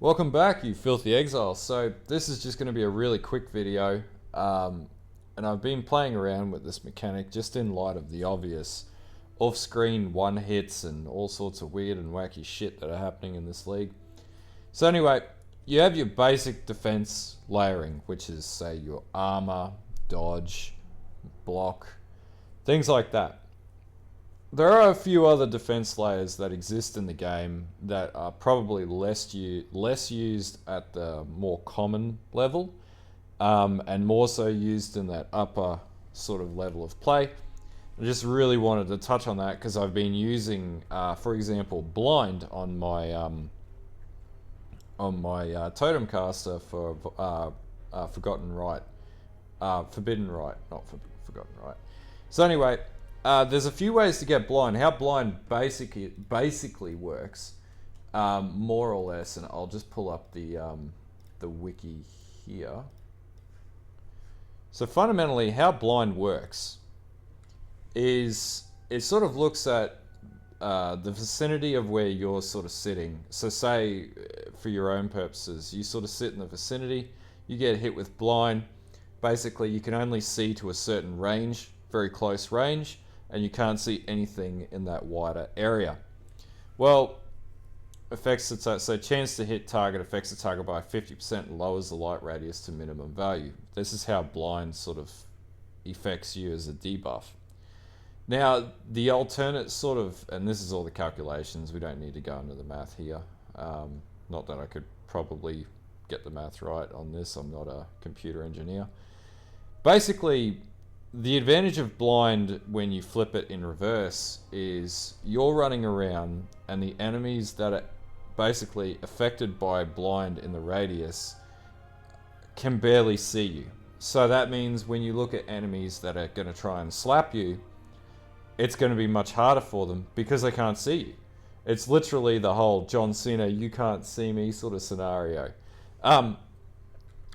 Welcome back, you filthy exiles. So this is just going to be a really quick video, and I've been playing around with this mechanic just in light of the obvious off-screen one hits and all sorts of weird and wacky shit that are happening in this league. So anyway, you have your basic defense layering, which is, say, your armor, dodge, block, things like that. There are a few other defense layers that exist in the game that are probably less used at the more common level, and more so used in that upper sort of level of play. I just really wanted to touch on that because I've been using, for example, blind on my totem caster for Forgotten Right, Forbidden Right, not Forgotten Right. So anyway, there's a few ways to get blind. How blind basically works, more or less, and I'll just pull up the wiki here. So fundamentally, how blind works is it sort of looks at the vicinity of where you're sort of sitting. So say, for your own purposes, you sort of sit in the vicinity, you get hit with blind. Basically, you can only see to a certain range, very close range, and you can't see anything in that wider area. Well, affects the so chance to hit target affects the target by 50% and lowers the light radius to minimum value. This is how blind sort of affects you as a debuff. Now, the alternate sort of, and this is all the calculations, we don't need to go into the math here. Not that I could probably get the math right on this, I'm not a computer engineer. Basically, the advantage of blind when you flip it in reverse is you're running around and the enemies that are basically affected by blind in the radius can barely see you. So that means when you look at enemies that are going to try and slap you, it's going to be much harder for them because they can't see you. It's literally the whole John Cena, you can't see me sort of scenario.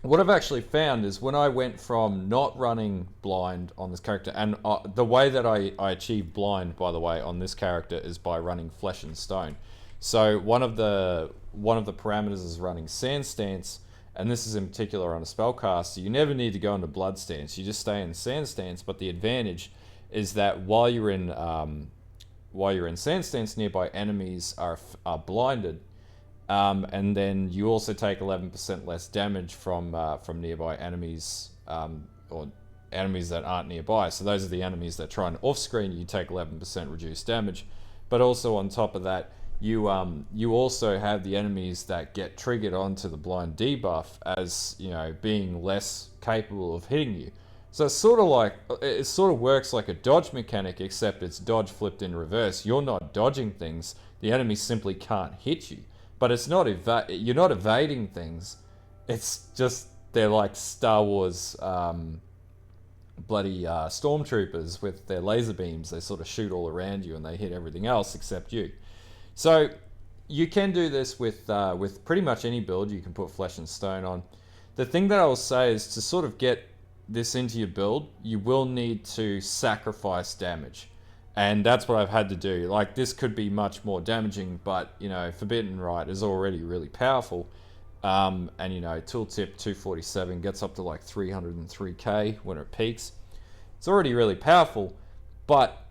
What I've actually found is when I went from not running blind on this character, and the way that I achieve blind, by the way, on this character is by running flesh and stone. So one of the parameters is running sand stance, and this is in particular on a spellcaster. You never need to go into blood stance; you just stay in sand stance. But the advantage is that while you're in sand stance, nearby enemies are blinded. And then you also take 11% less damage from nearby enemies, or enemies that aren't nearby. So those are the enemies that try and off-screen. You take 11% reduced damage, but also on top of that, you also have the enemies that get triggered onto the blind debuff as being less capable of hitting you. So it's sort of works like a dodge mechanic, except it's dodge flipped in reverse. You're not dodging things; the enemy simply can't hit you. But it's not you're not evading things. It's just they're like Star Wars bloody stormtroopers with their laser beams. They sort of shoot all around you and they hit everything else except you. So you can do this with pretty much any build. You can put flesh and stone on. The thing that I will say is to sort of get this into your build, you will need to sacrifice damage. And that's what I've had to do. Like, this could be much more damaging, but, Forbidden Right is already really powerful. And, Tooltip 247 gets up to like 303k when it peaks. It's already really powerful, but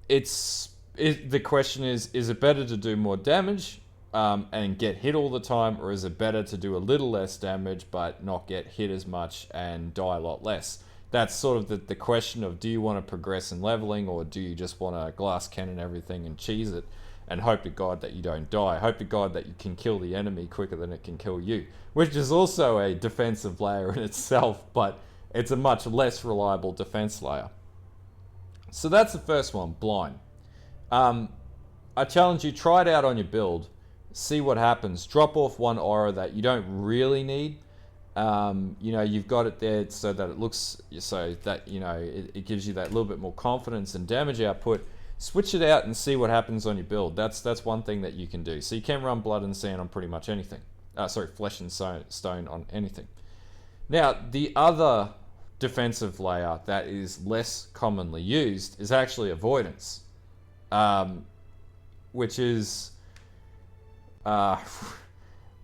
the question is it better to do more damage and get hit all the time, or is it better to do a little less damage but not get hit as much and die a lot less? That's sort of the question of, do you want to progress in leveling, or do you just want to glass cannon everything and cheese it and hope to God that you don't die? Hope to God that you can kill the enemy quicker than it can kill you, which is also a defensive layer in itself, but it's a much less reliable defense layer. So that's the first one, blind. I challenge you, try it out on your build, see what happens. Drop off one aura that you don't really need. You've got it there so that it looks, so that it gives you that little bit more confidence and damage output. Switch it out and see what happens on your build. That's one thing that you can do. So you can run blood and sand on pretty much anything. Flesh and stone on anything. Now, the other defensive layer that is less commonly used is actually avoidance, which is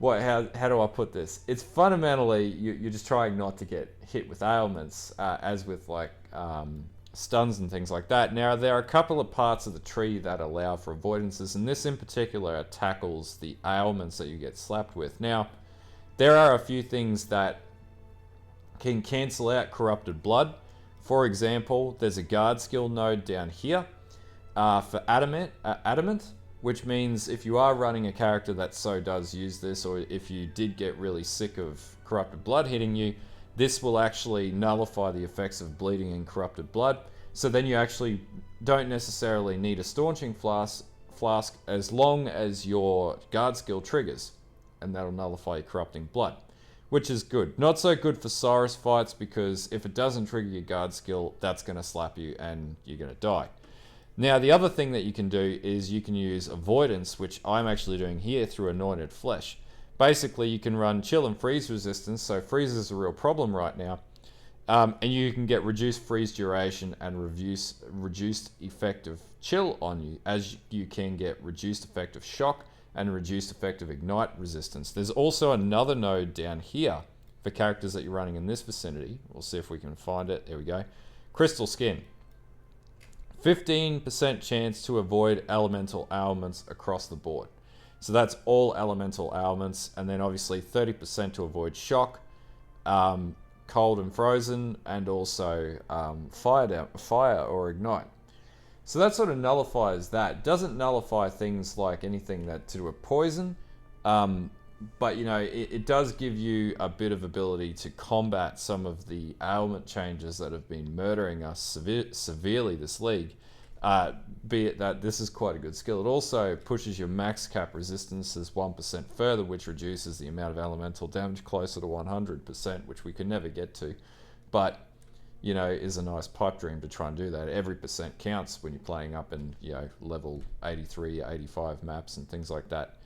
how do I put this? It's fundamentally you're just trying not to get hit with ailments, as with like stuns and things like that. Now there are a couple of parts of the tree that allow for avoidances, and this in particular tackles the ailments that you get slapped with. Now there are a few things that can cancel out corrupted blood. For example, there's a guard skill node down here for adamant, which means if you are running a character that so does use this, or if you did get really sick of corrupted blood hitting you, this will actually nullify the effects of bleeding and corrupted blood. So then you actually don't necessarily need a staunching flask as long as your guard skill triggers, and that'll nullify your corrupting blood, which is good. Not so good for Cyrus fights, because if it doesn't trigger your guard skill, that's going to slap you and you're going to die. Now, the other thing that you can do is you can use Avoidance, which I'm actually doing here through Anointed Flesh. Basically, you can run chill and freeze resistance, so freeze is a real problem right now. And you can get reduced freeze duration and reduced effective chill on you, as you can get reduced effective shock and reduced effective ignite resistance. There's also another node down here for characters that you're running in this vicinity. We'll see if we can find it. There we go. Crystal Skin. 15% chance to avoid elemental ailments across the board. So that's all elemental ailments, and then obviously 30% to avoid shock, cold and frozen, and also fire or ignite. So that sort of nullifies that. Doesn't nullify things like anything that to do with poison, but you know, it does give you a bit of ability to combat some of the ailment changes that have been murdering us severely this league. Be it that this is quite a good skill. It also pushes your max cap resistances 1% further, which reduces the amount of elemental damage closer to 100%, which we could never get to, but you know, is a nice pipe dream to try and do that. Every percent counts when you're playing up in, you know, level 83, 85 maps and things like that.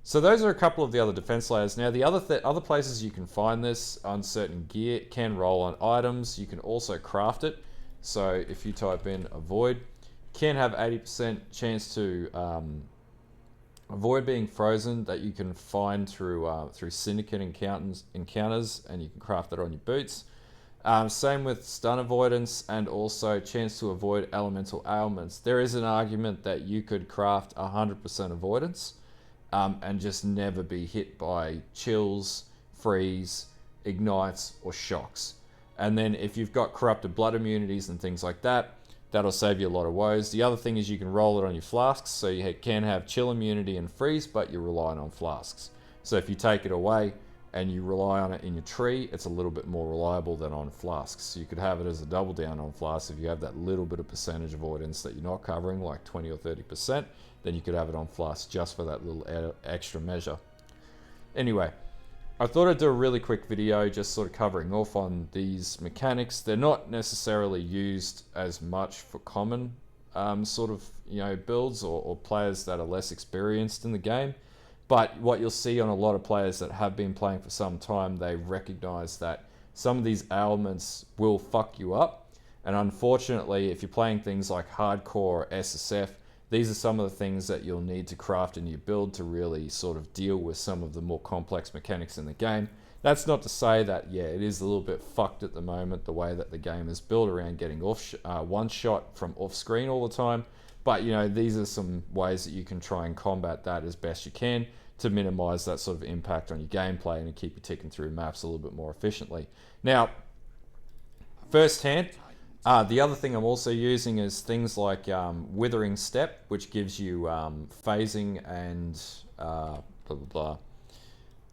So those are a couple of the other defense layers. Now the other places you can find this on certain gear, can roll on items. You can also craft it. So if you type in avoid, can have 80% chance to avoid being frozen, that you can find through syndicate encounters, and you can craft that on your boots. Same with stun avoidance, and also chance to avoid elemental ailments. There is an argument that you could craft 100% avoidance and just never be hit by chills, freeze, ignites, or shocks. And then if you've got corrupted blood immunities and things like that, that'll save you a lot of woes. The other thing is you can roll it on your flasks, so you can have chill immunity and freeze, but you're relying on flasks. So if you take it away and you rely on it in your tree, it's a little bit more reliable than on flasks. So you could have it as a double down on flasks. If you have that little bit of percentage avoidance that you're not covering, like 20 or 30%, then you could have it on flasks just for that little extra measure. Anyway, I thought I'd do a really quick video just sort of covering off on these mechanics. They're not necessarily used as much for common sort of, you know, builds or players that are less experienced in the game. But what you'll see on a lot of players that have been playing for some time, they recognize that some of these ailments will fuck you up. And unfortunately, if you're playing things like hardcore or SSF, these are some of the things that you'll need to craft in your build to really sort of deal with some of the more complex mechanics in the game. That's not to say that, yeah, it is a little bit fucked at the moment, the way that the game is built around getting one shot from off screen all the time. But, you know, these are some ways that you can try and combat that as best you can to minimize that sort of impact on your gameplay and to keep you ticking through maps a little bit more efficiently. Now, firsthand, the other thing I'm also using is things like Withering Step, which gives you phasing and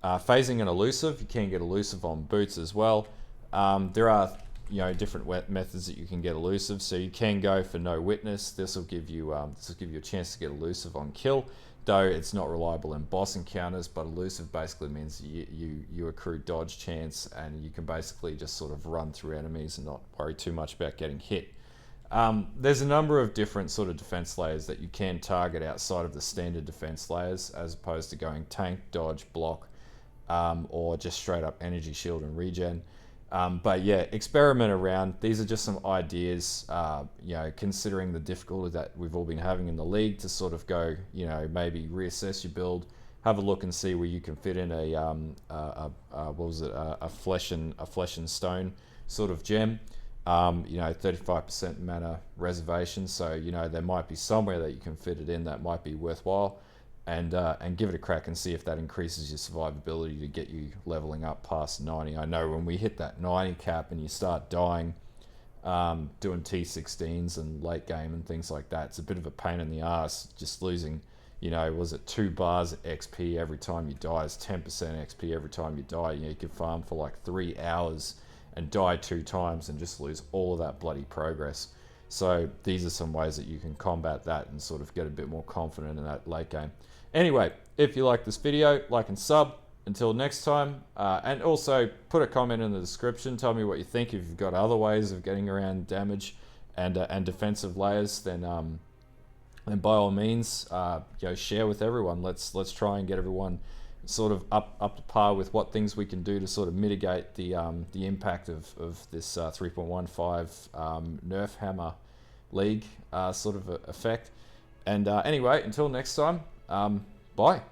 phasing and elusive. You can get elusive on boots as well. There are, you know, different methods that you can get elusive. So you can go for no witness. This will give you a chance to get elusive on kill, though it's not reliable in boss encounters. But elusive basically means you accrue dodge chance, and you can basically just sort of run through enemies and not worry too much about getting hit. There's a number of different sort of defense layers that you can target outside of the standard defense layers, as opposed to going tank, dodge, block, or just straight up energy shield and regen. But yeah, experiment around. These are just some ideas, you know, considering the difficulty that we've all been having in the league, to sort of go, you know, maybe reassess your build, have a look and see where you can fit in what was it, a flesh and stone sort of gem. 35% mana reservation, so there might be somewhere that you can fit it in that might be worthwhile, and give it a crack and see if that increases your survivability to get you leveling up past 90. I know when we hit that 90 cap and you start dying, doing T16s and late game and things like that, it's a bit of a pain in the ass. Just losing, was it 2 bars XP every time you die is 10% XP every time you die. You can farm for like 3 hours and die 2 times and just lose all of that bloody progress. So these are some ways that you can combat that and sort of get a bit more confident in that late game. Anyway, if you like this video, like and sub. Until next time, and also put a comment in the description. Tell me what you think. If you've got other ways of getting around damage and defensive layers, then by all means, share with everyone. Let's try and get everyone sort of up to par with what things we can do to sort of mitigate the impact of this 3.15 nerf hammer league sort of effect. And anyway, until next time, bye.